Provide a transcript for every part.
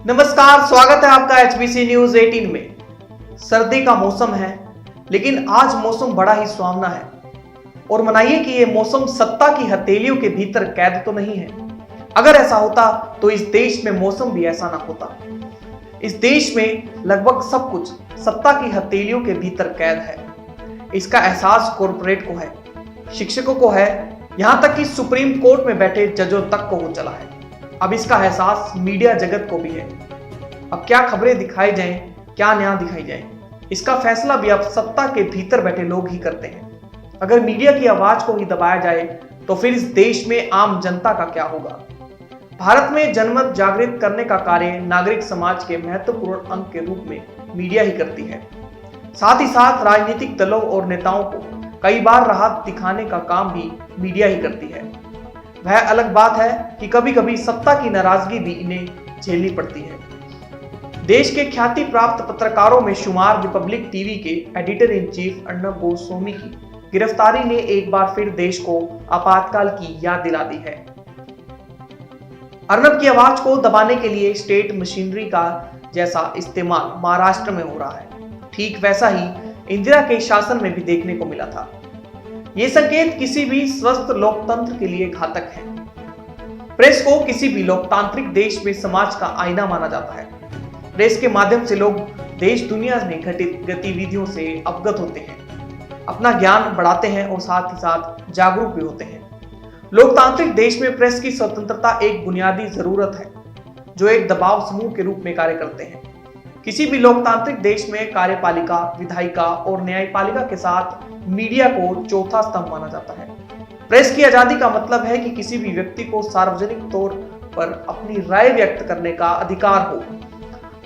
नमस्कार, स्वागत है आपका एचबीसी न्यूज 18 में। सर्दी का मौसम है, लेकिन आज मौसम बड़ा ही सुहावना है। और मनाइए कि ये मौसम सत्ता की हथेलियों के भीतर कैद तो नहीं है। अगर ऐसा होता तो इस देश में मौसम भी ऐसा ना होता। इस देश में लगभग सब कुछ सत्ता की हथेलियों के भीतर कैद है। इसका एहसास कॉरपोरेट को है, शिक्षकों को है, यहां तक कि सुप्रीम कोर्ट में बैठे जजों तक को हो चला है। अब इसका एहसास मीडिया जगत को भी है। अब क्या खबरें दिखाई जाएं, क्या नया दिखाई जाए, इसका फैसला भी अब सत्ता के भीतर बैठे लोग ही करते हैं। अगर मीडिया की आवाज को ही दबाया जाए तो फिर इस देश में आम जनता का क्या होगा। भारत में जनमत जागृत करने का कार्य नागरिक समाज के महत्वपूर्ण अंग के रूप में मीडिया ही करती है। साथ ही साथ राजनीतिक दलों और नेताओं को कई बार राहत दिखाने का काम भी मीडिया ही करती है। वह अलग बात है कि कभी कभी सत्ता की नाराजगी भी इन्हें झेलनी पड़ती है। देश के ख्याति प्राप्त पत्रकारों में शुमार रिपब्लिक टीवी के editor in chief Arnab Goswami की गिरफ्तारी ने एक बार फिर देश को आपातकाल की याद दिला दी है। अर्नब की आवाज को दबाने के लिए स्टेट मशीनरी का जैसा इस्तेमाल महाराष्ट्र में हो रहा है, ठीक वैसा ही इंदिरा के शासन में भी देखने को मिला था। ये संकेत किसी भी स्वस्थ लोकतंत्र के लिए घातक है। प्रेस को किसी भी लोकतांत्रिक देश में समाज का आईना माना जाता है। प्रेस के माध्यम से लोग देश दुनिया में घटित गतिविधियों से अवगत होते हैं, अपना ज्ञान बढ़ाते हैं और साथ ही साथ जागरूक भी होते हैं। लोकतांत्रिक देश में प्रेस की स्वतंत्रता एक बुनियादी जरूरत है, जो एक दबाव समूह के रूप में कार्य करते हैं। किसी भी लोकतांत्रिक देश में कार्यपालिका, विधायिका और न्यायपालिका के साथ मीडिया को चौथा स्तंभ माना जाता है। प्रेस की आजादी का मतलब है कि किसी भी व्यक्ति को सार्वजनिक तौर पर अपनी राय व्यक्त करने का अधिकार हो।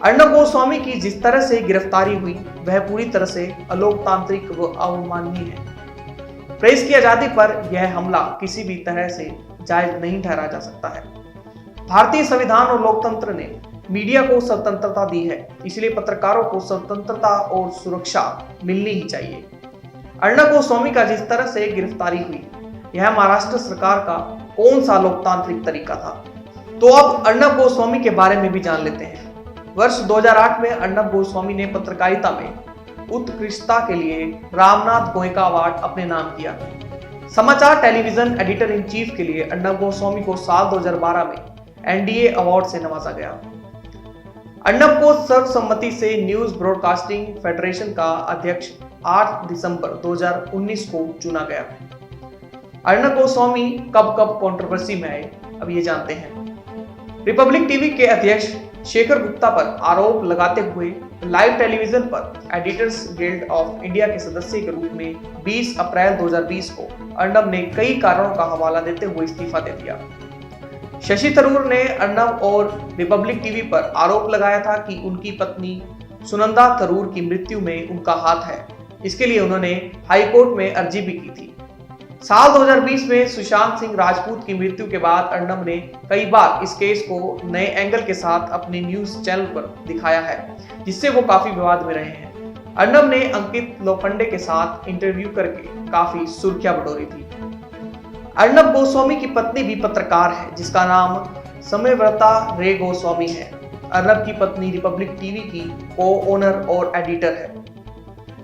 अर्नब गोस्वामी की जिस तरह से गिरफ्तारी हुई वह पूरी तरह से अलोकतांत्रिक व अवमाननीय है। प्रेस की आजादी पर यह हमला किसी भी तरह से जायज नहीं ठहराया जा सकता है। भारतीय संविधान और लोकतंत्र ने मीडिया को स्वतंत्रता दी है, इसलिए पत्रकारों को स्वतंत्रता और सुरक्षा मिलनी ही चाहिए। अर्नब गोस्वामी का जिस तरह से गिरफ्तारी हुई, यह महाराष्ट्र सरकार का कौन सा लोकतांत्रिक तरीका था। तो अब अर्नब गोस्वामी के बारे में भी जान लेते हैं। वर्ष 2008 में अर्नब गोस्वामी ने पत्रकारिता में उत्कृष्टता के लिए रामनाथ गोयनका अवार्ड अपने नाम किया। समाचार टेलीविजन एडिटर इन चीफ के लिए अर्नब गोस्वामी को साल 2012 में एनडीए अवार्ड से नवाजा गया। अर्नब को सर्वसम्मति से न्यूज ब्रॉडकास्टिंग फेडरेशन का अध्यक्ष 8 दिसंबर 2019 को चुना गया। अर्नब गोस्वामी कब कब कंट्रोवर्सी में आए, अब ये जानते हैं। रिपब्लिक टीवी के अध्यक्ष शेखर गुप्ता पर आरोप लगाते हुए लाइव टेलीविजन पर एडिटर्स गिल्ड ऑफ इंडिया के सदस्य के रूप में 20 अप्रैल 2020 को अर्नब ने कई कारणों का हवाला देते हुए इस्तीफा दे दिया। शशि थरूर ने अर्नब और रिपब्लिक टीवी पर आरोप लगाया था कि उनकी पत्नी सुनंदा थरूर की मृत्यु में उनका हाथ है। इसके लिए उन्होंने हाईकोर्ट में अर्जी भी की थी। साल 2020 में सुशांत सिंह राजपूत की मृत्यु के बाद अर्नब ने कई बार इस केस को नए एंगल के साथ अपने न्यूज चैनल पर दिखाया है, जिससे वो काफी विवाद में रहे हैं। अर्नब ने अंकित लोखंडे के साथ इंटरव्यू करके काफी सुर्खियां बटोरी थी। अर्नब गोस्वामी की पत्नी भी पत्रकार है, जिसका नाम समयव्रता रे गोस्वामी है। अर्नब की पत्नी रिपब्लिक टीवी की को ओनर और एडिटर है।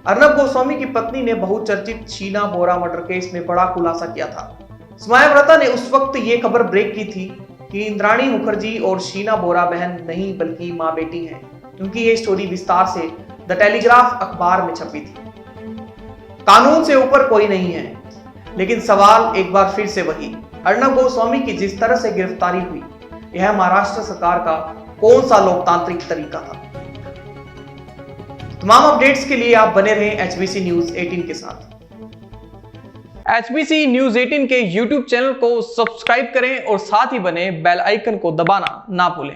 अर्नब गोस्वामी की पत्नी ने बहुचर्चित शीना बोरा मर्डर केस में बड़ा खुलासा किया था। समयव्रता ने उस वक्त ये खबर ब्रेक की थी कि इंद्राणी मुखर्जी और शीना बोरा बहन नहीं बल्कि मां बेटी हैं, क्योंकि ये स्टोरी विस्तार से द टेलीग्राफ अखबार में छपी थी। कानून से ऊपर कोई नहीं है, लेकिन सवाल एक बार फिर से वही, अर्नब गोस्वामी की जिस तरह से गिरफ्तारी हुई, यह महाराष्ट्र सरकार का कौन सा लोकतांत्रिक तरीका था। तमाम अपडेट्स के लिए आप बने रहें एचबीसी न्यूज 18 के साथ। एचबीसी न्यूज 18 के यूट्यूब चैनल को सब्सक्राइब करें और साथ ही बने बेल आइकन को दबाना ना भूलें।